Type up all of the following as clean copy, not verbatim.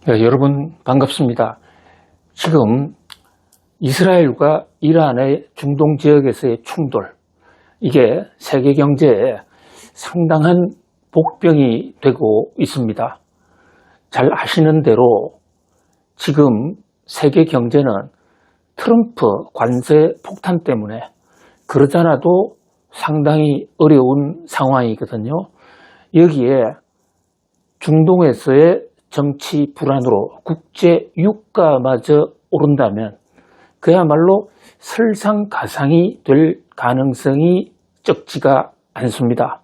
네, 여러분 반갑습니다. 지금 이스라엘과 이란의 중동 지역에서의 충돌, 이게 세계 경제에 상당한 복병이 되고 있습니다. 잘 아시는 대로 지금 세계 경제는 트럼프 관세 폭탄 때문에 그러지 않아도 상당히 어려운 상황이거든요. 여기에 중동에서의 정치 불안으로 국제 유가마저 오른다면 그야말로 설상가상이 될 가능성이 적지가 않습니다.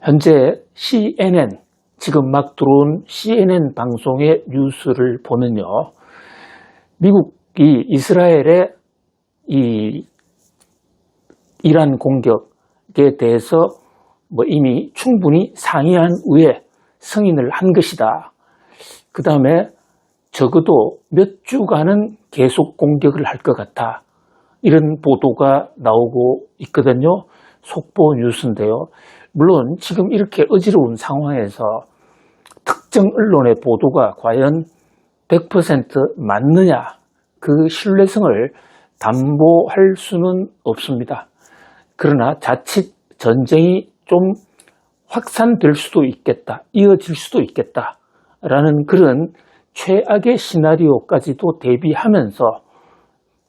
현재 CNN, 지금 막 들어온 CNN 방송의 뉴스를 보면요, 미국이 이스라엘의 이 이란 공격에 대해서 이미 충분히 상의한 후에 승인을 한 것이다. 그 다음에 적어도 몇 주간은 계속 공격을 할 것 같아. 이런 보도가 나오고 있거든요. 속보 뉴스인데요. 물론 지금 이렇게 어지러운 상황에서 특정 언론의 보도가 과연 100% 맞느냐, 그 신뢰성을 담보할 수는 없습니다. 그러나 자칫 전쟁이 좀 확산될 수도 있겠다, 이어질 수도 있겠다라는 그런 최악의 시나리오까지도 대비하면서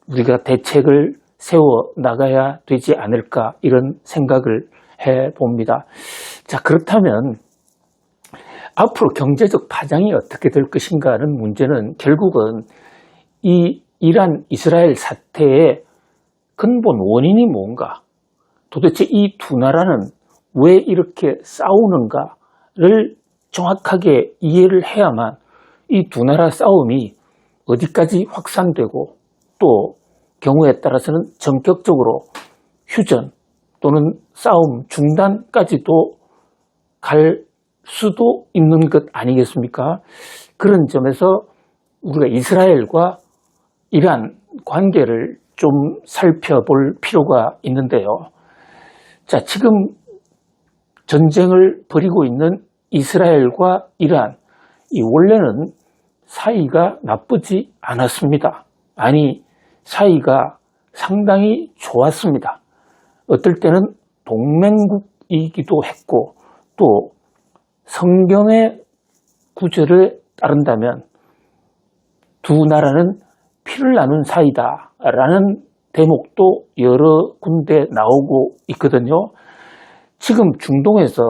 우리가 대책을 세워 나가야 되지 않을까, 이런 생각을 해봅니다. 자, 그렇다면 앞으로 경제적 파장이 어떻게 될 것인가 하는 문제는 결국은 이 이란 이스라엘 사태의 근본 원인이 뭔가, 도대체 이 두 나라는 왜 이렇게 싸우는가를 정확하게 이해를 해야만 이 두 나라 싸움이 어디까지 확산되고 또 경우에 따라서는 전격적으로 휴전 또는 싸움 중단까지도 갈 수도 있는 것 아니겠습니까? 그런 점에서 우리가 이스라엘과 이란 관계를 좀 살펴볼 필요가 있는데요. 자, 지금 전쟁을 벌이고 있는 이스라엘과 이란, 이 원래는 사이가 나쁘지 않았습니다. 아니, 사이가 상당히 좋았습니다. 어떨 때는 동맹국이기도 했고, 또 성경의 구절에 따른다면 두 나라는 피를 나눈 사이다라는 대목도 여러 군데 나오고 있거든요. 지금 중동에서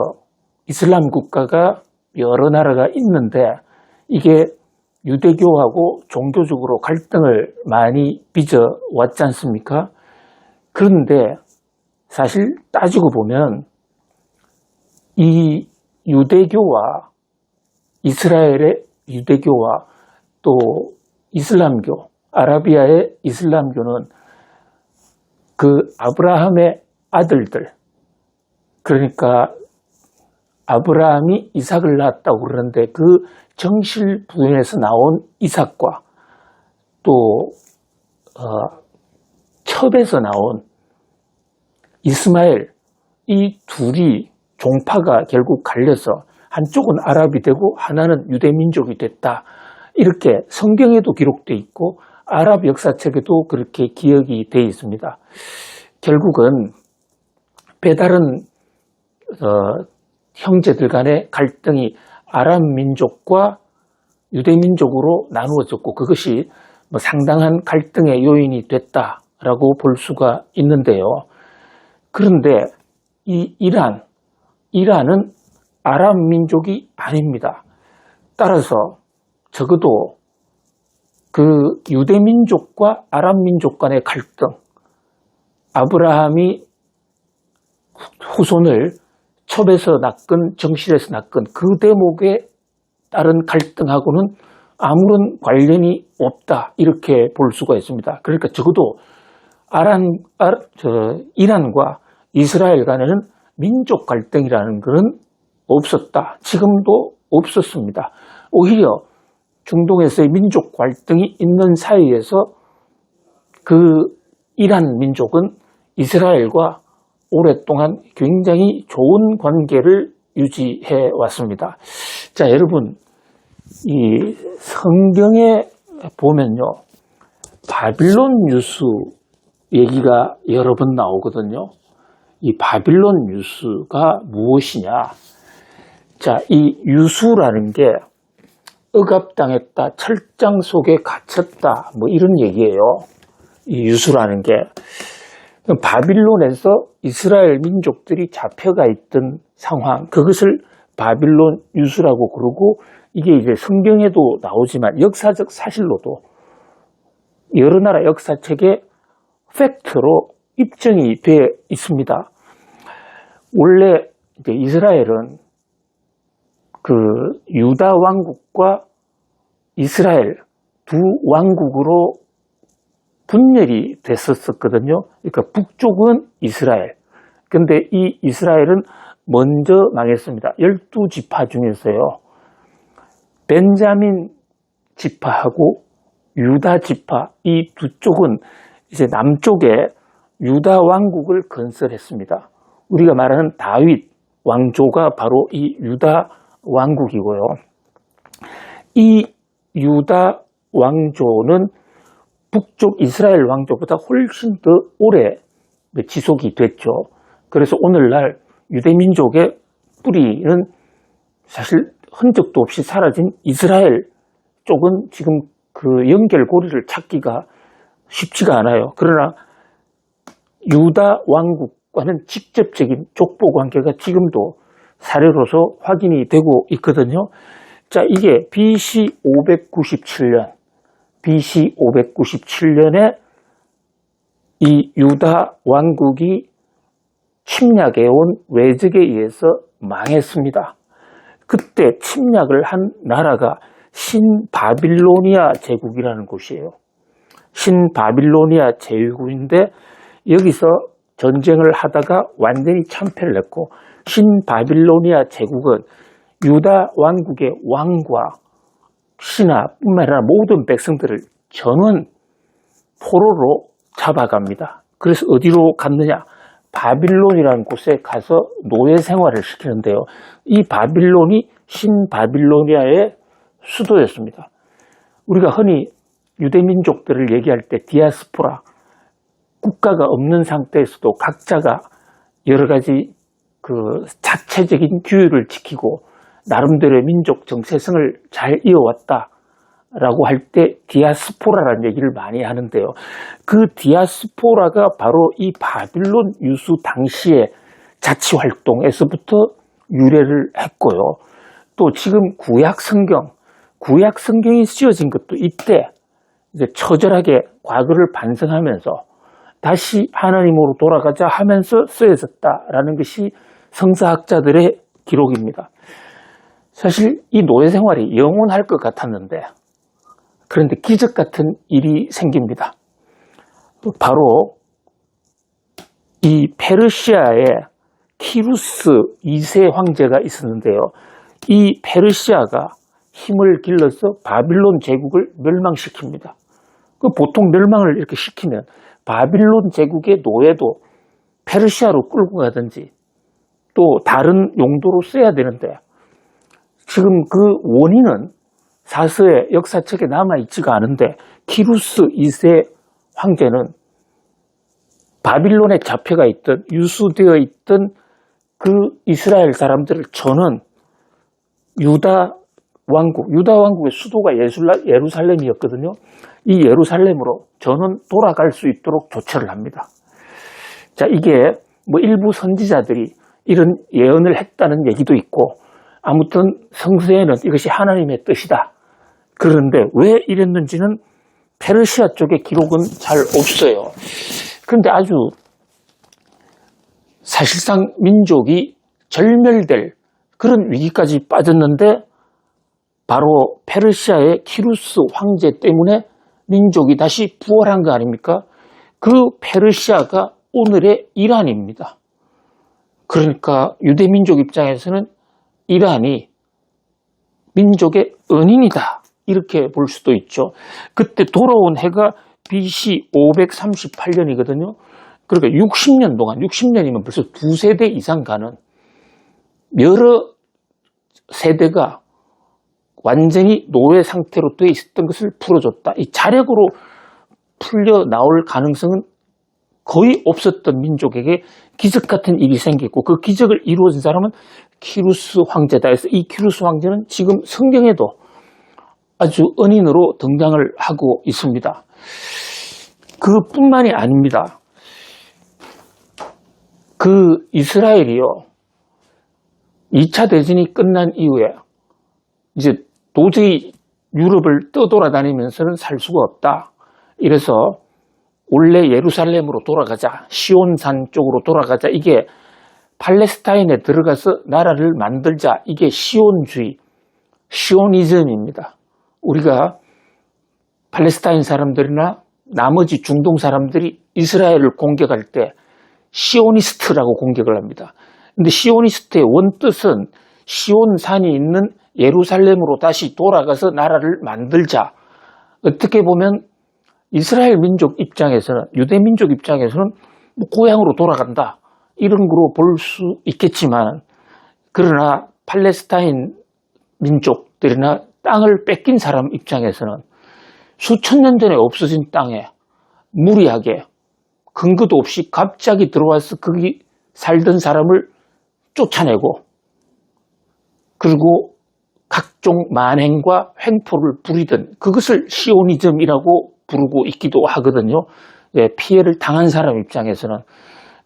이슬람 국가가 여러 나라가 있는데 이게 유대교하고 종교적으로 갈등을 많이 빚어왔지 않습니까? 그런데 사실 따지고 보면 이 유대교와 이스라엘의 유대교와 또 이슬람교, 아라비아의 이슬람교는 그 아브라함의 아들들, 그러니까 아브라함이 이삭을 낳았다고 그러는데 그 정실 부인에서 나온 이삭과 또 첩에서 나온 이스마엘, 이 둘이 종파가 결국 갈려서 한쪽은 아랍이 되고 하나는 유대민족이 됐다, 이렇게 성경에도 기록되어 있고 아랍 역사책에도 그렇게 기억이 되어 있습니다. 결국은 배다른 형제들 간의 갈등이 아랍 민족과 유대 민족으로 나누어졌고 그것이 상당한 갈등의 요인이 됐다라고 볼 수가 있는데요. 그런데 이 이란은 아랍 민족이 아닙니다. 따라서 적어도 그 유대 민족과 아랍 민족 간의 갈등, 아브라함이 후손을 첩에서 낳건 정실에서 낳건 그 대목에 따른 갈등하고는 아무런 관련이 없다, 이렇게 볼 수가 있습니다. 그러니까 적어도 이란과 이스라엘 간에는 민족 갈등이라는 것은 없었다, 지금도 없었습니다. 오히려 중동에서의 민족 갈등이 있는 사이에서 그 이란 민족은 이스라엘과 오랫동안 굉장히 좋은 관계를 유지해 왔습니다. 자, 여러분, 이 성경에 보면요, 바빌론 유수 얘기가 여러 번 나오거든요. 이 바빌론 유수가 무엇이냐? 자, 이 유수라는 게 억압당했다, 철장 속에 갇혔다, 뭐 이런 얘기예요. 이 유수라는 게. 바빌론에서 이스라엘 민족들이 잡혀가 있던 상황, 그것을 바빌론 유수라고 그러고, 이게 이제 성경에도 나오지만 역사적 사실로도 여러 나라 역사책에 팩트로 입증이 되어 있습니다. 원래 이제 이스라엘은 그 유다 왕국과 이스라엘 두 왕국으로 분열이 됐었거든요. 그러니까 북쪽은 이스라엘. 근데 이 이스라엘은 먼저 망했습니다. 12지파 중에서요. 벤자민 지파하고 유다 지파, 이 두 쪽은 이제 남쪽에 유다 왕국을 건설했습니다. 우리가 말하는 다윗 왕조가 바로 이 유다 왕국이고요. 이 유다 왕조는 북쪽 이스라엘 왕조보다 훨씬 더 오래 지속이 됐죠. 그래서 오늘날 유대민족의 뿌리는 사실 흔적도 없이 사라진 이스라엘 쪽은 지금 그 연결고리를 찾기가 쉽지가 않아요. 그러나 유다 왕국과는 직접적인 족보 관계가 지금도 사례로서 확인이 되고 있거든요. 자, 이게 BC 597년에 이 유다 왕국이 침략해온 외적에 의해서 망했습니다. 그때 침략을 한 나라가 신바빌로니아 제국이라는 곳이에요. 신바빌로니아 제국인데 여기서 전쟁을 하다가 완전히 참패를 했고, 신바빌로니아 제국은 유다 왕국의 왕과 신하뿐만 아니라 모든 백성들을 전원 포로로 잡아갑니다. 그래서 어디로 갔느냐? 바빌론이라는 곳에 가서 노예 생활을 시키는데요. 이 바빌론이 신바빌로니아의 수도였습니다. 우리가 흔히 유대민족들을 얘기할 때 디아스포라, 국가가 없는 상태에서도 각자가 여러 가지 그 자체적인 규율을 지키고 나름대로의 민족 정체성을 잘 이어왔다라고 할 때 디아스포라라는 얘기를 많이 하는데요. 그 디아스포라가 바로 이 바빌론 유수 당시의 자치활동에서부터 유래를 했고요. 또 지금 구약 성경이 쓰여진 것도 이때 이제 처절하게 과거를 반성하면서 다시 하나님으로 돌아가자 하면서 쓰여졌다라는 것이 성사학자들의 기록입니다. 사실 이 노예 생활이 영원할 것 같았는데, 그런데 기적 같은 일이 생깁니다. 바로 이 페르시아에 키루스 2세 황제가 있었는데요. 이 페르시아가 힘을 길러서 바빌론 제국을 멸망시킵니다. 보통 멸망을 이렇게 시키면 바빌론 제국의 노예도 페르시아로 끌고 가든지 또 다른 용도로 써야 되는데, 지금 그 원인은 사서의 역사책에 남아있지가 않은데, 키루스 2세 황제는 바빌론에 잡혀가 있던, 유수되어 있던 그 이스라엘 사람들을 전원 유다 왕국의 수도가 예루살렘이었거든요. 이 예루살렘으로 전원 돌아갈 수 있도록 조처를 합니다. 자, 이게 뭐 일부 선지자들이 이런 예언을 했다는 얘기도 있고, 아무튼 성서에는 이것이 하나님의 뜻이다. 그런데 왜 이랬는지는 페르시아 쪽의 기록은 잘 없어요. 그런데 아주 사실상 민족이 절멸될 그런 위기까지 빠졌는데, 바로 페르시아의 키루스 황제 때문에 민족이 다시 부활한 거 아닙니까? 그 페르시아가 오늘의 이란입니다. 그러니까 유대민족 입장에서는 이란이 민족의 은인이다, 이렇게 볼 수도 있죠. 그때 돌아온 해가 BC 538년이거든요. 그러니까 60년 동안, 60년이면 벌써 2세대 이상 가는 여러 세대가 완전히 노예 상태로 되어 있었던 것을 풀어줬다. 이 자력으로 풀려 나올 가능성은 거의 없었던 민족에게 기적 같은 일이 생겼고, 그 기적을 이루어진 사람은 키루스 황제다 해서 이 키루스 황제는 지금 성경에도 아주 은인으로 등장을 하고 있습니다. 그뿐만이 아닙니다. 그 이스라엘이요, 2차 대전이 끝난 이후에 이제 도저히 유럽을 떠돌아다니면서는 살 수가 없다. 이래서 원래 예루살렘으로 돌아가자, 시온산 쪽으로 돌아가자, 이게 팔레스타인에 들어가서 나라를 만들자, 이게 시온주의, 시오니즘입니다. 우리가 팔레스타인 사람들이나 나머지 중동 사람들이 이스라엘을 공격할 때 시오니스트라고 공격을 합니다. 근데 시오니스트의 원뜻은 시온산이 있는 예루살렘으로 다시 돌아가서 나라를 만들자. 어떻게 보면 이스라엘 민족 입장에서는, 유대 민족 입장에서는 뭐 고향으로 돌아간다, 이런 거로 볼 수 있겠지만, 그러나 팔레스타인 민족들이나 땅을 뺏긴 사람 입장에서는 수천 년 전에 없어진 땅에 무리하게 근거도 없이 갑자기 들어와서 거기 살던 사람을 쫓아내고, 그리고 각종 만행과 횡포를 부리던 그것을 시오니즘이라고 부르고 있기도 하거든요. 피해를 당한 사람 입장에서는.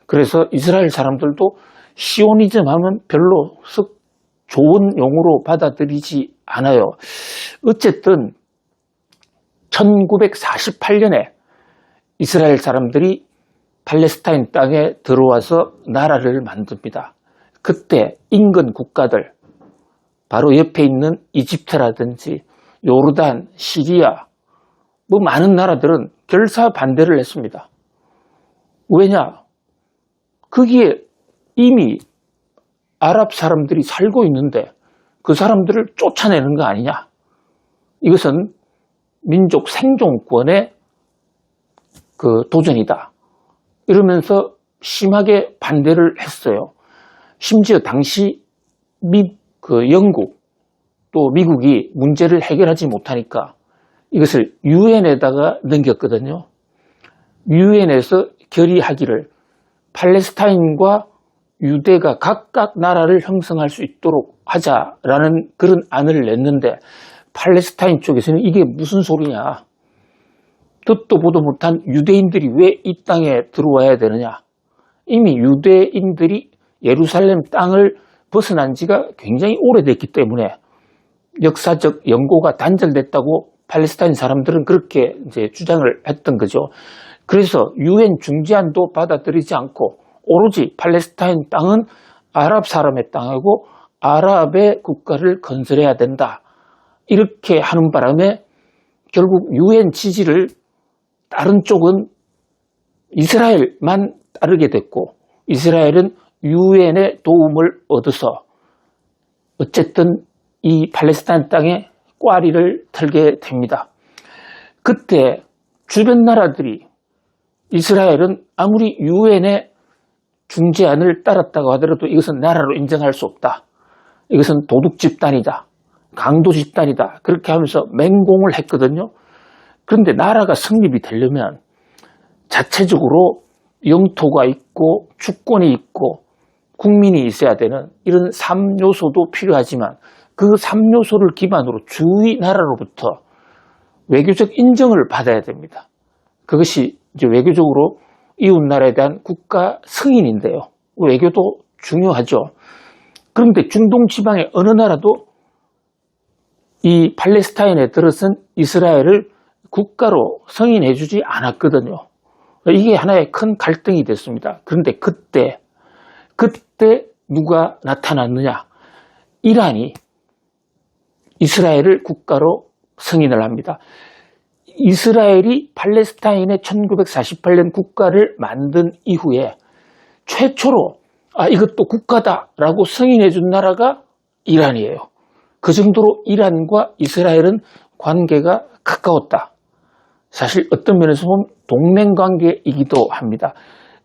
그래서 이스라엘 사람들도 시오니즘 하면 별로 썩 좋은 용어로 받아들이지 않아요. 어쨌든 1948년에 이스라엘 사람들이 팔레스타인 땅에 들어와서 나라를 만듭니다. 그때 인근 국가들, 바로 옆에 있는 이집트라든지 요르단, 시리아, 뭐 많은 나라들은 결사 반대를 했습니다. 왜냐? 거기에 이미 아랍 사람들이 살고 있는데 그 사람들을 쫓아내는 거 아니냐? 이것은 민족 생존권의 그 도전이다. 이러면서 심하게 반대를 했어요. 심지어 당시 영국 또 미국이 문제를 해결하지 못하니까 이것을 유엔에다가 넘겼거든요. 유엔에서 결의하기를 팔레스타인과 유대가 각각 나라를 형성할 수 있도록 하자라는 그런 안을 냈는데, 팔레스타인 쪽에서는 이게 무슨 소리냐, 듣도 보도 못한 유대인들이 왜 이 땅에 들어와야 되느냐, 이미 유대인들이 예루살렘 땅을 벗어난 지가 굉장히 오래됐기 때문에 역사적 연고가 단절됐다고 팔레스타인 사람들은 그렇게 이제 주장을 했던 거죠. 그래서 유엔 중재안도 받아들이지 않고 오로지 팔레스타인 땅은 아랍 사람의 땅이고 아랍의 국가를 건설해야 된다, 이렇게 하는 바람에 결국 유엔 지지를 다른 쪽은 이스라엘만 따르게 됐고, 이스라엘은 유엔의 도움을 얻어서 어쨌든 이 팔레스타인 땅에 꽈리를 털게 됩니다. 그때 주변 나라들이, 이스라엘은 아무리 유엔의 중재안을 따랐다고 하더라도 이것은 나라로 인정할 수 없다, 이것은 도둑 집단이다, 강도 집단이다, 그렇게 하면서 맹공을 했거든요. 그런데 나라가 성립이 되려면 자체적으로 영토가 있고 주권이 있고 국민이 있어야 되는 이런 3요소도 필요하지만, 그 3요소를 기반으로 주위 나라로부터 외교적 인정을 받아야 됩니다. 그것이 이제 외교적으로 이웃나라에 대한 국가 승인인데요. 외교도 중요하죠. 그런데 중동 지방의 어느 나라도 이 팔레스타인에 들어선 이스라엘을 국가로 승인해 주지 않았거든요. 이게 하나의 큰 갈등이 됐습니다. 그런데 그때 누가 나타났느냐? 이란이 이스라엘을 국가로 승인을 합니다. 이스라엘이 팔레스타인의 1948년 국가를 만든 이후에 최초로 이것도 국가다라고 승인해 준 나라가 이란이에요. 그 정도로 이란과 이스라엘은 관계가 가까웠다. 사실 어떤 면에서 보면 동맹관계이기도 합니다.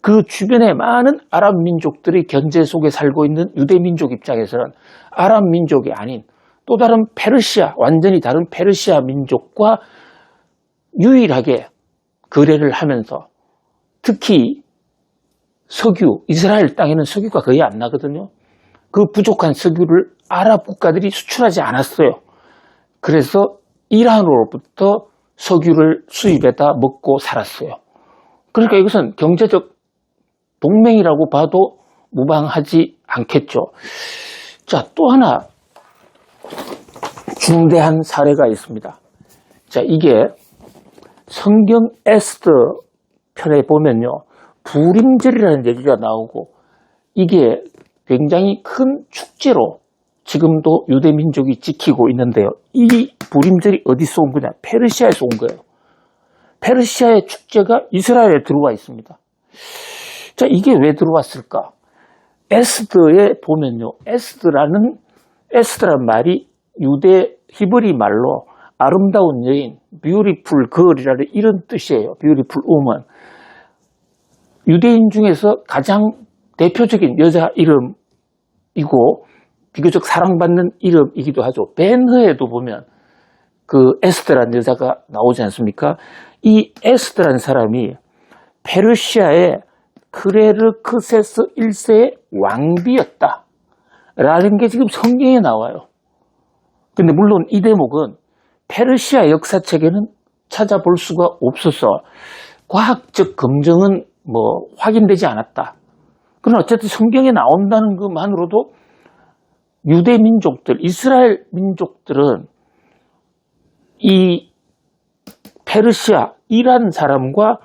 그 주변에 많은 아랍 민족들이 견제 속에 살고 있는 유대 민족 입장에서는 아랍 민족이 아닌 또 다른 페르시아, 완전히 다른 페르시아 민족과 유일하게 거래를 하면서 특히 석유, 이스라엘 땅에는 석유가 거의 안 나거든요. 그 부족한 석유를 아랍 국가들이 수출하지 않았어요. 그래서 이란으로부터 석유를 수입해다 먹고 살았어요. 그러니까 이것은 경제적 동맹이라고 봐도 무방하지 않겠죠. 자, 또 하나 중대한 사례가 있습니다. 자, 이게 성경 에스더 편에 보면요, 부림절이라는 얘기가 나오고 이게 굉장히 큰 축제로 지금도 유대 민족이 지키고 있는데요. 이 부림절이 어디서 온 거냐? 페르시아에서 온 거예요. 페르시아의 축제가 이스라엘에 들어와 있습니다. 자, 이게 왜 들어왔을까? 에스더에 보면요, 에스더라는 말이 유대 히브리 말로 아름다운 여인, beautiful girl이라는 이런 뜻이에요. beautiful woman. 유대인 중에서 가장 대표적인 여자 이름이고 비교적 사랑받는 이름이기도 하죠. 벤허에도 보면 그 에스더라는 여자가 나오지 않습니까? 이 에스더라는 사람이 페르시아의 크레르크세스 1세의 왕비였다 라는 게 지금 성경에 나와요. 근데 물론 이 대목은 페르시아 역사책에는 찾아볼 수가 없어서 과학적 검증은 확인되지 않았다. 그러나 어쨌든 성경에 나온다는 것만으로도 유대 민족들, 이스라엘 민족들은 이 페르시아, 이란 사람과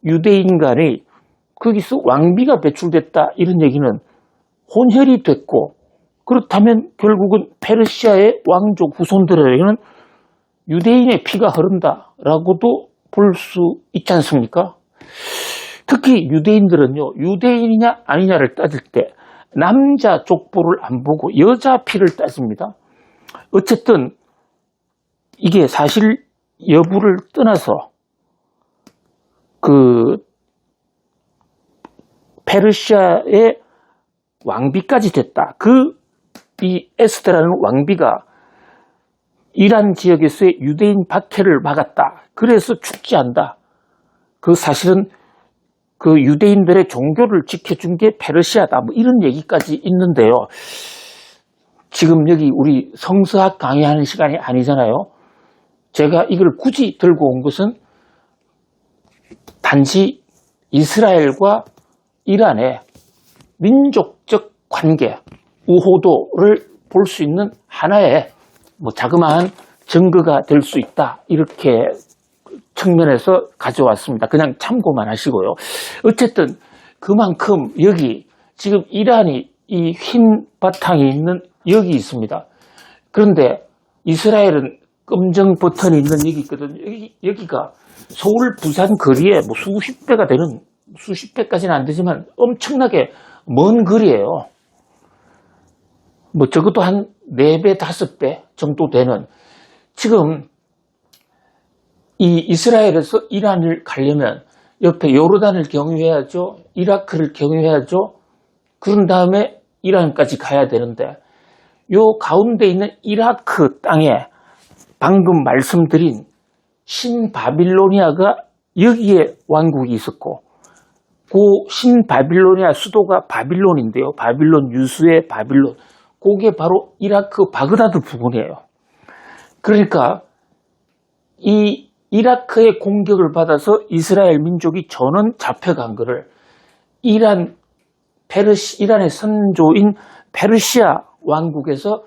유대인 간의 거기서 왕비가 배출됐다 이런 얘기는 혼혈이 됐고, 그렇다면 결국은 페르시아의 왕족 후손들에게는 유대인의 피가 흐른다라고도 볼 수 있지 않습니까? 특히 유대인들은요, 유대인이냐 아니냐를 따질 때 남자 족보를 안 보고 여자 피를 따집니다. 어쨌든 이게 사실 여부를 떠나서 그 페르시아의 왕비까지 됐다. 이 에스더라는 왕비가 이란 지역에서의 유대인 박해를 막았다. 그래서 축제한다. 그 사실은 그 유대인들의 종교를 지켜준 게 페르시아다. 이런 얘기까지 있는데요. 지금 여기 우리 성서학 강의하는 시간이 아니잖아요. 제가 이걸 굳이 들고 온 것은 단지 이스라엘과 이란의 민족적 관계, 우호도를 볼 수 있는 하나의 자그마한 증거가 될 수 있다. 이렇게 측면에서 가져왔습니다. 그냥 참고만 하시고요. 어쨌든 그만큼 여기 지금 이란이 이 흰 바탕이 있는 여기 있습니다. 그런데 이스라엘은 검정 버튼이 있는 여기 있거든요. 여기가 서울, 부산 거리에 수십 배가 되는, 수십 배까지는 안 되지만 엄청나게 먼 거리예요. 적어도 한 4배, 5배 정도 되는. 지금 이 이스라엘에서 이란을 가려면 옆에 요르단을 경유해야죠. 이라크를 경유해야죠. 그런 다음에 이란까지 가야 되는데 요 가운데 있는 이라크 땅에 방금 말씀드린 신바빌로니아가 여기에 왕국이 있었고 그 신바빌로니아 수도가 바빌론인데요. 바빌론 유수의 바빌론. 그게 바로 이라크 바그다드 부근이에요. 그러니까 이 이라크의 공격을 받아서 이스라엘 민족이 전원 잡혀간 거를 이란의 선조인 페르시아 왕국에서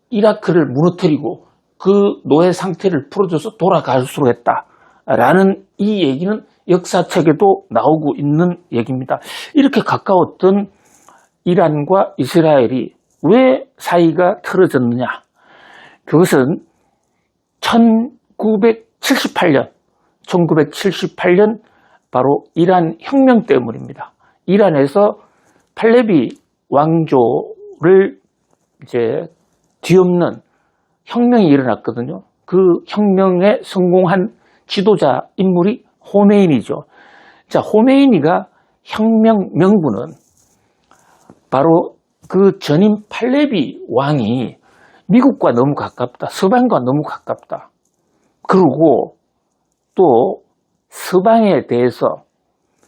이라크를 무너뜨리고 그 노예 상태를 풀어줘서 돌아갈 수 했다라는 이 얘기는 역사책에도 나오고 있는 얘기입니다. 이렇게 가까웠던 이란과 이스라엘이 왜 사이가 틀어졌느냐? 그것은 1978년 바로 이란 혁명 때문입니다. 이란에서 팔레비 왕조를 이제 뒤엎는 혁명이 일어났거든요. 그 혁명에 성공한 지도자 인물이 호메이니죠. 자, 호메이니가 혁명 명분은 바로 그 전임 팔레비 왕이 미국과 너무 가깝다. 서방과 너무 가깝다. 그리고 또 서방에 대해서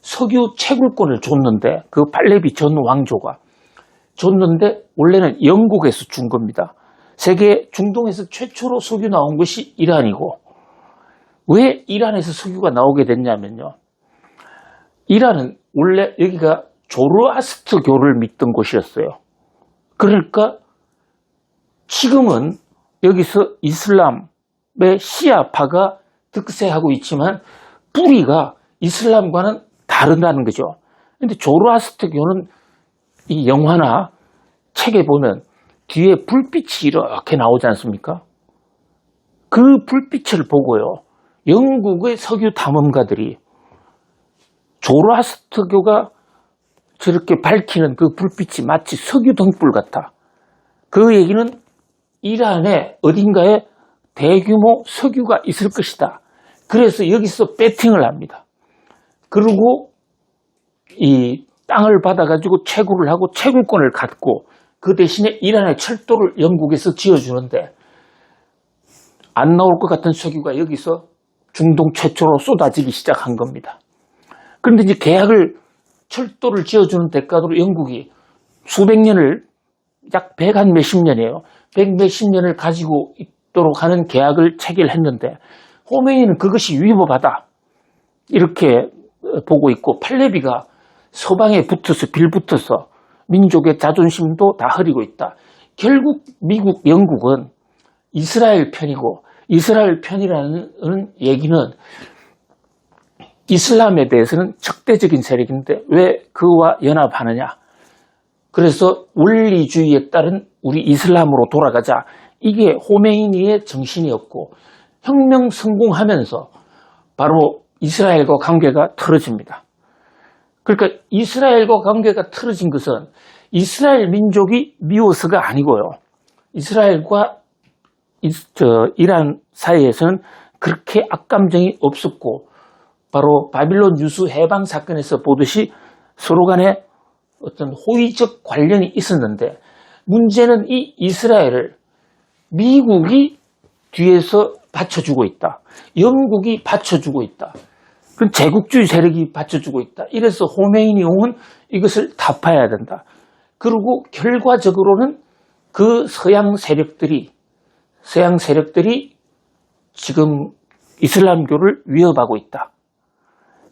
석유 채굴권을 줬는데 그 팔레비 전 왕조가 줬는데 원래는 영국에서 준 겁니다. 세계 중동에서 최초로 석유 나온 것이 이란이고 왜 이란에서 석유가 나오게 됐냐면요. 이란은 원래 여기가 조르아스트교를 믿던 곳이었어요. 그러니까 지금은 여기서 이슬람의 시아파가 득세하고 있지만 뿌리가 이슬람과는 다르다는 거죠. 근데 조르아스트교는 이 영화나 책에 보면 뒤에 불빛이 이렇게 나오지 않습니까? 그 불빛을 보고요. 영국의 석유 탐험가들이 조르아스트교가 저렇게 밝히는 그 불빛이 마치 석유 등불 같아. 그 얘기는 이란의 어딘가에 대규모 석유가 있을 것이다. 그래서 여기서 배팅을 합니다. 그리고 이 땅을 받아가지고 채굴을 하고 채굴권을 갖고 그 대신에 이란의 철도를 영국에서 지어주는데 안 나올 것 같은 석유가 여기서 중동 최초로 쏟아지기 시작한 겁니다. 그런데 이제 철도를 지어주는 대가로 영국이 수백 년을 약 100한 몇십 년이에요. 100 몇십 년을 가지고 있도록 하는 계약을 체결했는데 호메이니는 그것이 위법하다. 이렇게 보고 있고 팔레비가 서방에 붙어서 빌붙어서 민족의 자존심도 다 흐리고 있다. 결국 미국, 영국은 이스라엘 편이고 이스라엘 편이라는 얘기는 이슬람에 대해서는 적대적인 세력인데 왜 그와 연합하느냐. 그래서 원리주의에 따른 우리 이슬람으로 돌아가자. 이게 호메이니의 정신이었고 혁명 성공하면서 바로 이스라엘과 관계가 틀어집니다. 그러니까 이스라엘과 관계가 틀어진 것은 이스라엘 민족이 미워서가 아니고요. 이스라엘과 이란 사이에서는 그렇게 악감정이 없었고 바로 바빌론 유수 해방 사건에서 보듯이 서로 간에 어떤 호의적 관련이 있었는데 문제는 이 이스라엘을 미국이 뒤에서 받쳐주고 있다. 영국이 받쳐주고 있다. 그럼 제국주의 세력이 받쳐주고 있다. 이래서 호메이니용은 이것을 타파해야 된다. 그리고 결과적으로는 그 서양 세력들이 지금 이슬람교를 위협하고 있다.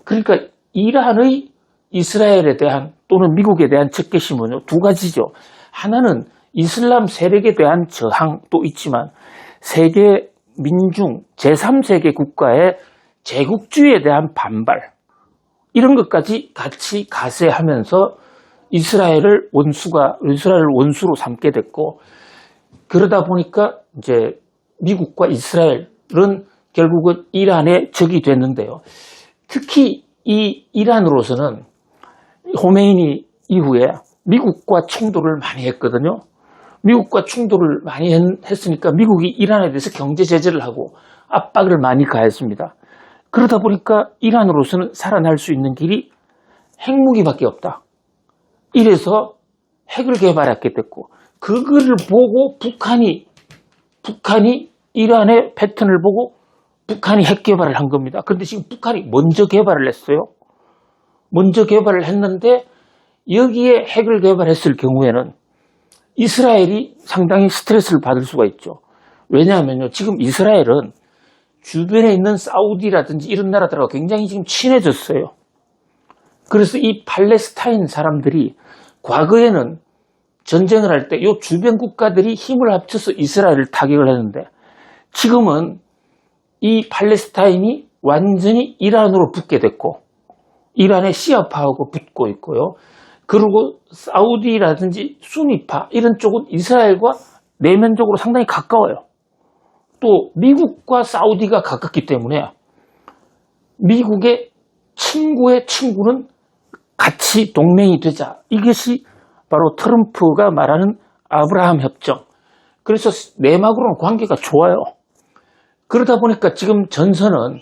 그러니까 이란의 이스라엘에 대한 또는 미국에 대한 적개심은 두 가지죠. 하나는 이슬람 세력에 대한 저항도 있지만 세계 민중 제3세계 국가의 제국주의에 대한 반발 이런 것까지 같이 가세하면서 이스라엘을 원수로 삼게 됐고 그러다 보니까 이제 미국과 이스라엘은 결국은 이란의 적이 됐는데요. 특히 이 이란으로서는 호메이니 이후에 미국과 충돌을 많이 했거든요. 미국과 충돌을 많이 했으니까 미국이 이란에 대해서 경제 제재를 하고 압박을 많이 가했습니다. 그러다 보니까 이란으로서는 살아날 수 있는 길이 핵무기밖에 없다. 이래서 핵을 개발하게 됐고 그거를 보고 북한이 이란의 패턴을 보고 북한이 핵 개발을 한 겁니다. 그런데 지금 북한이 먼저 개발을 했어요. 먼저 개발을 했는데 여기에 핵을 개발했을 경우에는 이스라엘이 상당히 스트레스를 받을 수가 있죠. 왜냐하면요. 지금 이스라엘은 주변에 있는 사우디라든지 이런 나라들하고 굉장히 지금 친해졌어요. 그래서 이 팔레스타인 사람들이 과거에는 전쟁을 할 때 이 주변 국가들이 힘을 합쳐서 이스라엘을 타격을 했는데 지금은 이 팔레스타인이 완전히 이란으로 붙게 됐고 이란의 시아파하고 붙고 있고요. 그리고 사우디라든지 수니파 이런 쪽은 이스라엘과 내면적으로 상당히 가까워요. 또 미국과 사우디가 가깝기 때문에 미국의 친구의 친구는 같이 동맹이 되자. 이것이 바로 트럼프가 말하는 아브라함 협정. 그래서 내막으로는 관계가 좋아요. 그러다 보니까 지금 전선은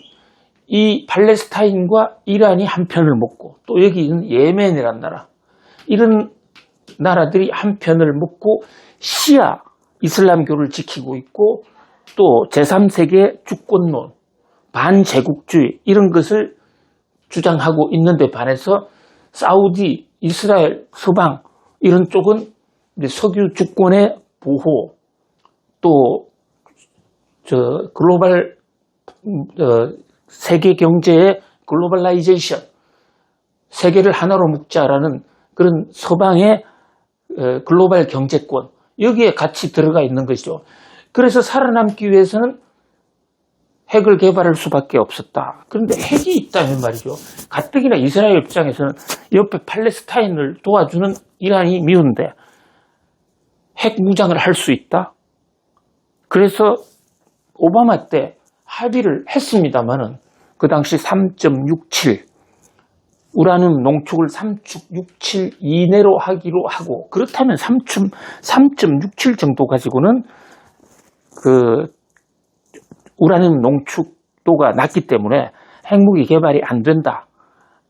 이 팔레스타인과 이란이 한 편을 먹고 또 여기 있는 예멘이라는 나라 이런 나라들이 한 편을 먹고 시아 이슬람교를 지키고 있고 또 제3세계 주권론, 반제국주의 이런 것을 주장하고 있는데 반해서 사우디, 이스라엘, 서방 이런 쪽은 이제 석유 주권의 보호, 또 글로벌 세계 경제의 글로벌라이제이션, 세계를 하나로 묶자라는 그런 서방의 글로벌 경제권, 여기에 같이 들어가 있는 것이죠. 그래서 살아남기 위해서는 핵을 개발할 수밖에 없었다. 그런데 핵이 있다면 말이죠. 가뜩이나 이스라엘 입장에서는 옆에 팔레스타인을 도와주는 이란이 미운데 핵 무장을 할 수 있다? 그래서 오바마 때 합의를 했습니다만은 그 당시 3.67 우라늄 농축을 3.67 이내로 하기로 하고, 그렇다면 3.67 정도 가지고는 그 우라늄 농축도가 낮기 때문에 핵무기 개발이 안 된다.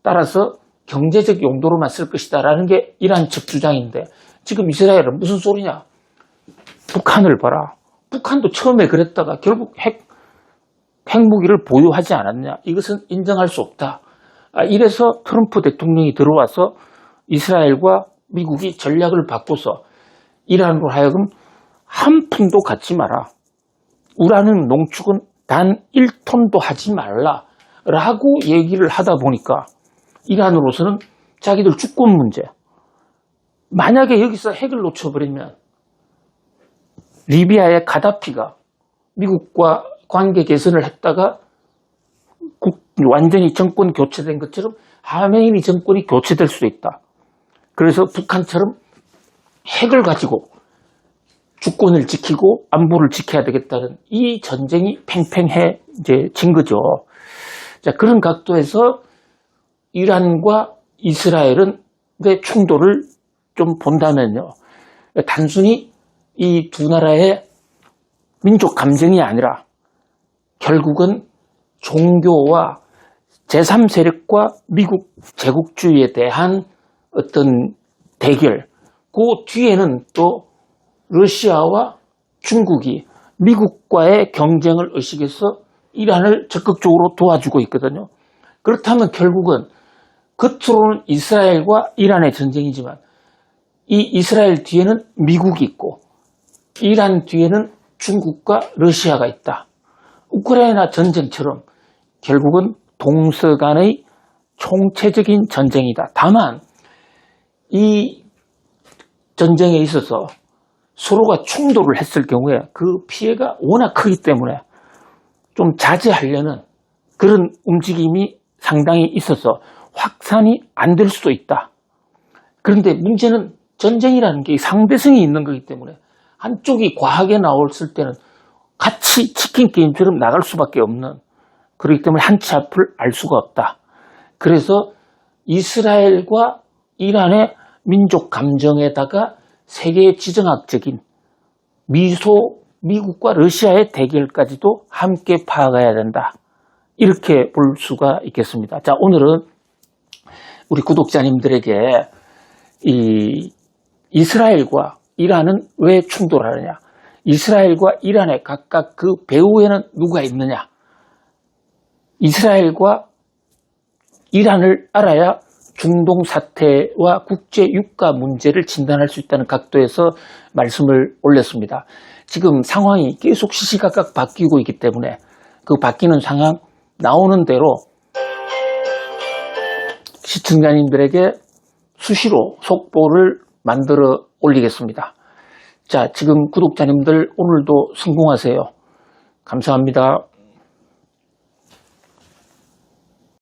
따라서 경제적 용도로만 쓸 것이다라는 게 이란 측 주장인데, 지금 이스라엘은 무슨 소리냐? 북한을 봐라. 북한도 처음에 그랬다가 결국 핵무기를 보유하지 않았냐? 이것은 인정할 수 없다. 이래서 트럼프 대통령이 들어와서 이스라엘과 미국이 전략을 바꿔서 이란으로 하여금 한 푼도 갖지 마라. 우라늄 농축은 단 1톤도 하지 말라. 라고 얘기를 하다 보니까 이란으로서는 자기들 주권 문제, 만약에 여기서 핵을 놓쳐버리면 리비아의 가다피가 미국과 관계 개선을 했다가 완전히 정권 교체된 것처럼 하메이니 정권이 교체될 수도 있다. 그래서 북한처럼 핵을 가지고 주권을 지키고 안보를 지켜야 되겠다는 이 전쟁이 팽팽해진 거죠. 자, 그런 각도에서 이란과 이스라엘은 충돌을 좀 본다면요, 단순히 이 두 나라의 민족 감정이 아니라 결국은 종교와 제3세력과 미국 제국주의에 대한 어떤 대결, 그 뒤에는 또 러시아와 중국이 미국과의 경쟁을 의식해서 이란을 적극적으로 도와주고 있거든요. 그렇다면 결국은 겉으로는 이스라엘과 이란의 전쟁이지만 이 이스라엘 뒤에는 미국이 있고 이란 뒤에는 중국과 러시아가 있다. 우크라이나 전쟁처럼 결국은 동서 간의 총체적인 전쟁이다. 다만 이 전쟁에 있어서 서로가 충돌을 했을 경우에 그 피해가 워낙 크기 때문에 좀 자제하려는 그런 움직임이 상당히 있어서 확산이 안 될 수도 있다. 그런데 문제는 전쟁이라는 게 상대성이 있는 거기 때문에 한쪽이 과하게 나왔을 때는 같이 치킨 게임처럼 나갈 수밖에 없는, 그렇기 때문에 한 치 앞을 알 수가 없다. 그래서 이스라엘과 이란의 민족 감정에다가 세계 지정학적인 미국과 러시아의 대결까지도 함께 파악해야 된다. 이렇게 볼 수가 있겠습니다. 자, 오늘은 우리 구독자님들에게 이 이스라엘과 이란은 왜 충돌하느냐, 이스라엘과 이란의 각각 그 배후에는 누가 있느냐, 이스라엘과 이란을 알아야 중동 사태와 국제 유가 문제를 진단할 수 있다는 각도에서 말씀을 올렸습니다. 지금 상황이 계속 시시각각 바뀌고 있기 때문에 그 바뀌는 상황 나오는 대로 시청자님들에게 수시로 속보를 만들어 올리겠습니다. 자, 지금 구독자님들 오늘도 성공하세요. 감사합니다.